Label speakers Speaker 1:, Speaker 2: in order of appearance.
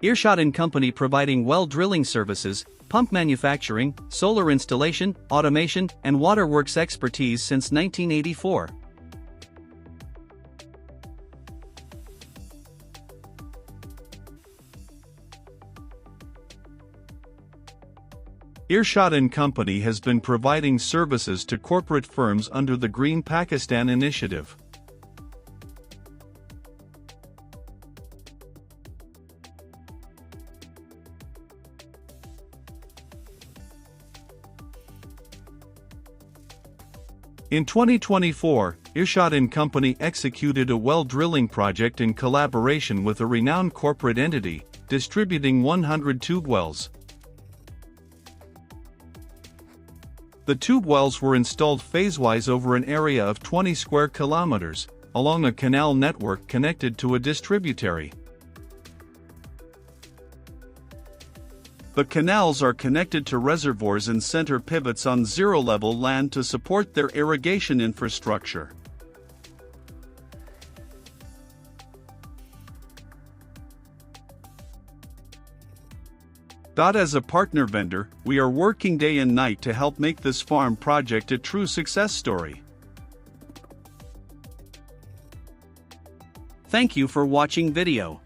Speaker 1: Irshad and Company providing well drilling services, pump manufacturing, solar installation, automation, and waterworks expertise since 1984.
Speaker 2: Irshad and Company has been providing services to corporate firms under the Green Pakistan initiative. In 2024, Irshad and Company executed a well drilling project in collaboration with a renowned corporate entity, distributing 100 tubewells. The tubewells were installed phase-wise over an area of 20 square kilometers, along a canal network connected to a distributary. The canals are connected to reservoirs and center pivots on zero-level land to support their irrigation infrastructure. As a partner vendor, we are working day and night to help make this farm project a true success story.
Speaker 1: Thank you for watching video.